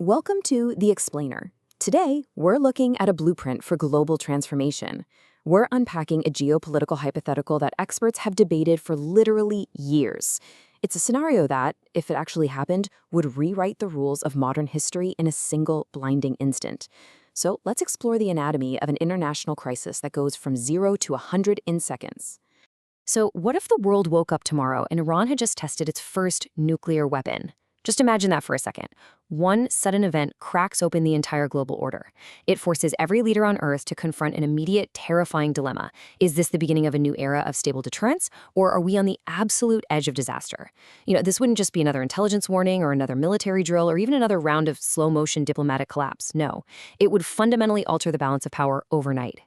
Welcome to The Explainer. Today, we're looking at a blueprint for global transformation. We're unpacking a geopolitical hypothetical that experts have debated for literally years. It's a scenario that, if it actually happened, would rewrite the rules of modern history in a single blinding instant. So let's explore the anatomy of an international crisis that goes from 0 to 100 in seconds. So what if the world woke up tomorrow and Iran had just tested its first nuclear weapon? Just imagine that for a second. One sudden event cracks open the entire global order. It forces every leader on Earth to confront an immediate, terrifying dilemma. Is this the beginning of a new era of stable deterrence, or are we on the absolute edge of disaster? This wouldn't just be another intelligence warning or another military drill or even another round of slow-motion diplomatic collapse. No, it would fundamentally alter the balance of power overnight.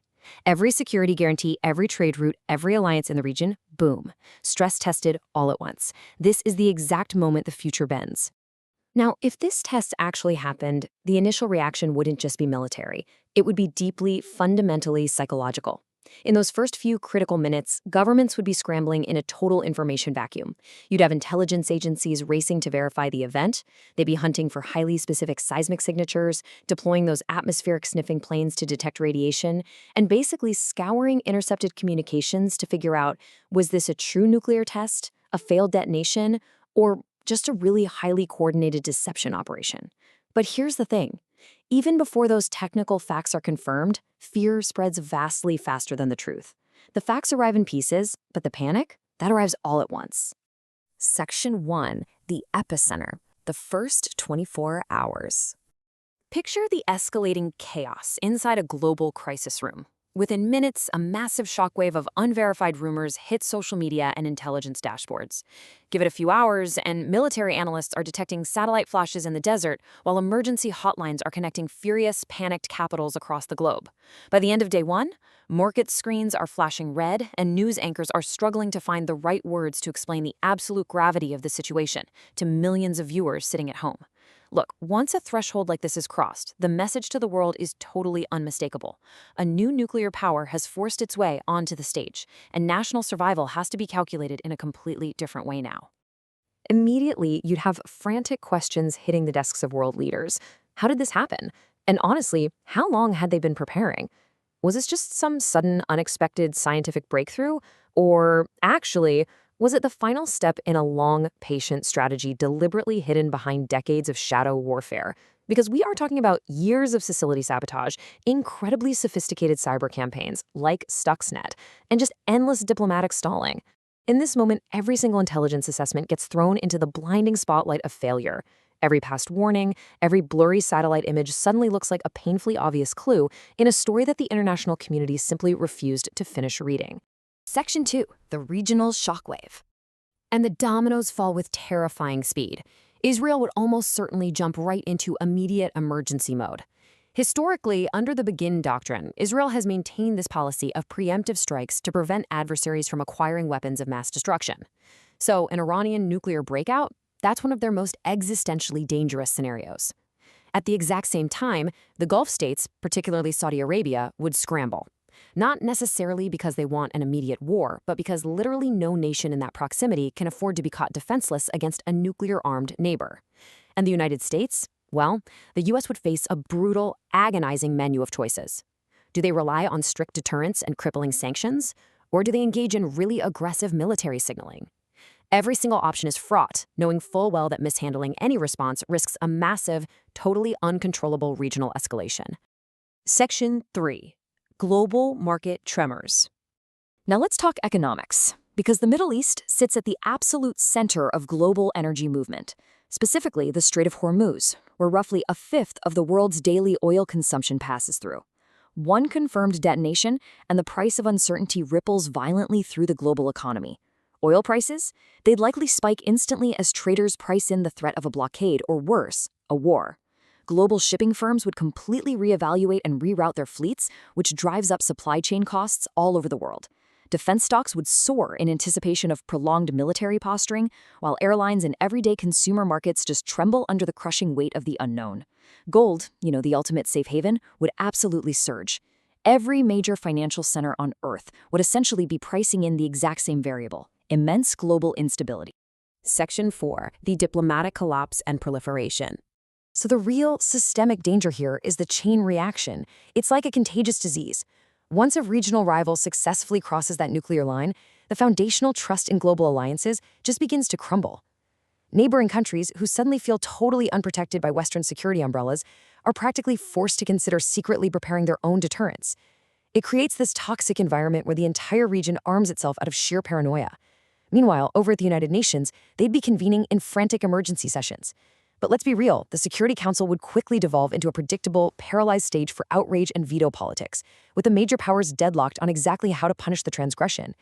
Every security guarantee, every trade route, every alliance in the region, boom, stress tested all at once. This is the exact moment the future bends. Now, if this test actually happened, the initial reaction wouldn't just be military. It would be deeply, fundamentally psychological. In those first few critical minutes, governments would be scrambling in a total information vacuum. You'd have intelligence agencies racing to verify the event. They'd be hunting for highly specific seismic signatures, deploying those atmospheric sniffing planes to detect radiation, and basically scouring intercepted communications to figure out, was this a true nuclear test, a failed detonation, or just a really highly coordinated deception operation? But here's the thing. Even before those technical facts are confirmed, fear spreads vastly faster than the truth. The facts arrive in pieces, but the panic, that arrives all at once. Section 1. The epicenter. The first 24 hours. Picture the escalating chaos inside a global crisis room. Within minutes, a massive shockwave of unverified rumors hits social media and intelligence dashboards. Give it a few hours, and military analysts are detecting satellite flashes in the desert, while emergency hotlines are connecting furious, panicked capitals across the globe. By the end of day one, market screens are flashing red, and news anchors are struggling to find the right words to explain the absolute gravity of the situation to millions of viewers sitting at home. Look, once a threshold like this is crossed, the message to the world is totally unmistakable. A new nuclear power has forced its way onto the stage, and national survival has to be calculated in a completely different way now. Immediately, you'd have frantic questions hitting the desks of world leaders. How did this happen? And honestly, how long had they been preparing? Was this just some sudden, unexpected scientific breakthrough? Or actually, was it the final step in a long, patient strategy deliberately hidden behind decades of shadow warfare? Because we are talking about years of facility sabotage, incredibly sophisticated cyber campaigns like Stuxnet, and just endless diplomatic stalling. In this moment, every single intelligence assessment gets thrown into the blinding spotlight of failure. Every past warning, every blurry satellite image suddenly looks like a painfully obvious clue in a story that the international community simply refused to finish reading. Section 2. The regional shockwave. And the dominoes fall with terrifying speed. Israel would almost certainly jump right into immediate emergency mode. Historically, under the Begin Doctrine, Israel has maintained this policy of preemptive strikes to prevent adversaries from acquiring weapons of mass destruction. So, an Iranian nuclear breakout? That's one of their most existentially dangerous scenarios. At the exact same time, the Gulf states, particularly Saudi Arabia, would scramble. Not necessarily because they want an immediate war, but because literally no nation in that proximity can afford to be caught defenseless against a nuclear-armed neighbor. And the United States? Well, the U.S. would face a brutal, agonizing menu of choices. Do they rely on strict deterrence and crippling sanctions? Or do they engage in really aggressive military signaling? Every single option is fraught, knowing full well that mishandling any response risks a massive, totally uncontrollable regional escalation. Section 3. Global market tremors. Now let's talk economics, because the Middle East sits at the absolute center of global energy movement, specifically the Strait of Hormuz, where roughly a fifth of the world's daily oil consumption passes through. One confirmed detonation, and the price of uncertainty ripples violently through the global economy. Oil prices? They'd likely spike instantly as traders price in the threat of a blockade, or worse, a war. Global shipping firms would completely reevaluate and reroute their fleets, which drives up supply chain costs all over the world. Defense stocks would soar in anticipation of prolonged military posturing, while airlines and everyday consumer markets just tremble under the crushing weight of the unknown. Gold, the ultimate safe haven, would absolutely surge. Every major financial center on Earth would essentially be pricing in the exact same variable: immense global instability. Section 4. The diplomatic collapse and proliferation. So the real systemic danger here is the chain reaction. It's like a contagious disease. Once a regional rival successfully crosses that nuclear line, the foundational trust in global alliances just begins to crumble. Neighboring countries who suddenly feel totally unprotected by Western security umbrellas are practically forced to consider secretly preparing their own deterrence. It creates this toxic environment where the entire region arms itself out of sheer paranoia. Meanwhile, over at the United Nations, they'd be convening in frantic emergency sessions. But let's be real, the Security Council would quickly devolve into a predictable, paralyzed stage for outrage and veto politics, with the major powers deadlocked on exactly how to punish the transgression.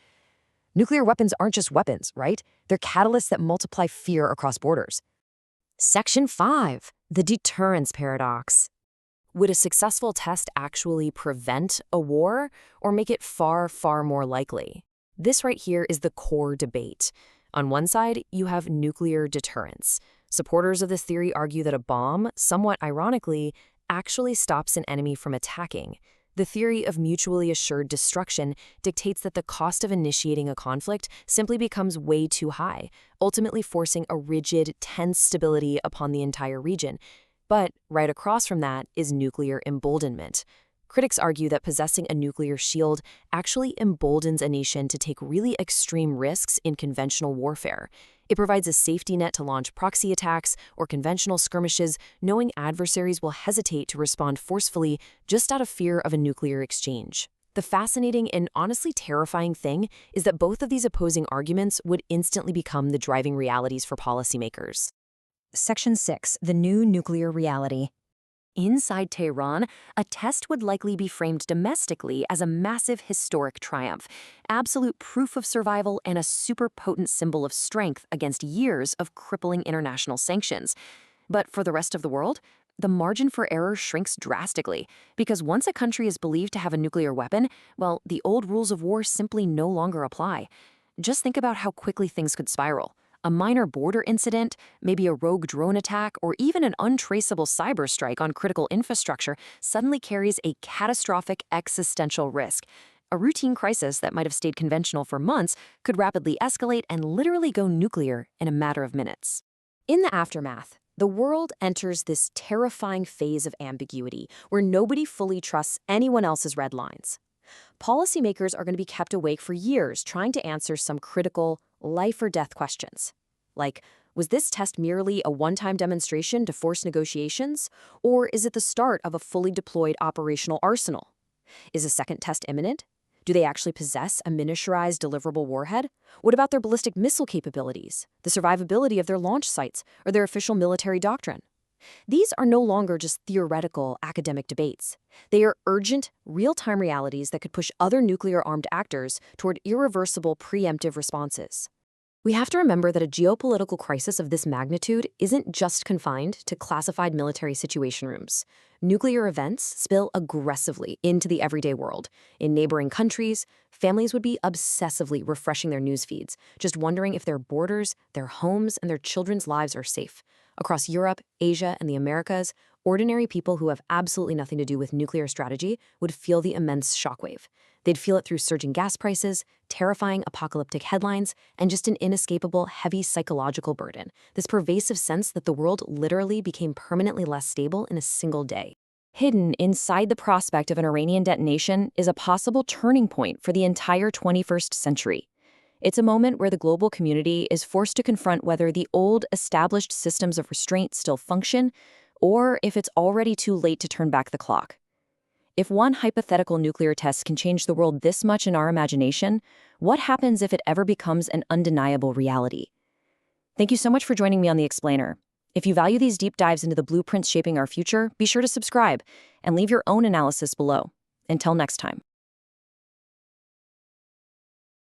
Nuclear weapons aren't just weapons, right? They're catalysts that multiply fear across borders. Section 5. The deterrence paradox. Would a successful test actually prevent a war or make it far, far more likely? This right here is the core debate. On one side, you have nuclear deterrence. Supporters of this theory argue that a bomb, somewhat ironically, actually stops an enemy from attacking. The theory of mutually assured destruction dictates that the cost of initiating a conflict simply becomes way too high, ultimately forcing a rigid, tense stability upon the entire region. But right across from that is nuclear emboldenment. Critics argue that possessing a nuclear shield actually emboldens a nation to take really extreme risks in conventional warfare. It provides a safety net to launch proxy attacks or conventional skirmishes, knowing adversaries will hesitate to respond forcefully just out of fear of a nuclear exchange. The fascinating and honestly terrifying thing is that both of these opposing arguments would instantly become the driving realities for policymakers. Section 6. The new nuclear reality. Inside Tehran, a test would likely be framed domestically as a massive historic triumph, absolute proof of survival and a super potent symbol of strength against years of crippling international sanctions. But for the rest of the world, the margin for error shrinks drastically, because once a country is believed to have a nuclear weapon, well, the old rules of war simply no longer apply. Just think about how quickly things could spiral. A minor border incident, maybe a rogue drone attack, or even an untraceable cyber strike on critical infrastructure suddenly carries a catastrophic existential risk. A routine crisis that might have stayed conventional for months could rapidly escalate and literally go nuclear in a matter of minutes. In the aftermath, the world enters this terrifying phase of ambiguity where nobody fully trusts anyone else's red lines. Policymakers are going to be kept awake for years trying to answer some critical life-or-death questions. Like, was this test merely a one-time demonstration to force negotiations? Or is it the start of a fully deployed operational arsenal? Is a second test imminent? Do they actually possess a miniaturized deliverable warhead? What about their ballistic missile capabilities, the survivability of their launch sites, or their official military doctrine? These are no longer just theoretical academic debates. They are urgent, real-time realities that could push other nuclear-armed actors toward irreversible preemptive responses. We have to remember that a geopolitical crisis of this magnitude isn't just confined to classified military situation rooms. Nuclear events spill aggressively into the everyday world. In neighboring countries, families would be obsessively refreshing their news feeds, just wondering if their borders, their homes, and their children's lives are safe. Across Europe, Asia, and the Americas, ordinary people who have absolutely nothing to do with nuclear strategy would feel the immense shockwave. They'd feel it through surging gas prices, terrifying apocalyptic headlines, and just an inescapable, heavy psychological burden, this pervasive sense that the world literally became permanently less stable in a single day. Hidden inside the prospect of an Iranian detonation is a possible turning point for the entire 21st century. It's a moment where the global community is forced to confront whether the old, established systems of restraint still function, or if it's already too late to turn back the clock. If one hypothetical nuclear test can change the world this much in our imagination, what happens if it ever becomes an undeniable reality? Thank you so much for joining me on The Explainer. If you value these deep dives into the blueprints shaping our future, be sure to subscribe and leave your own analysis below. Until next time.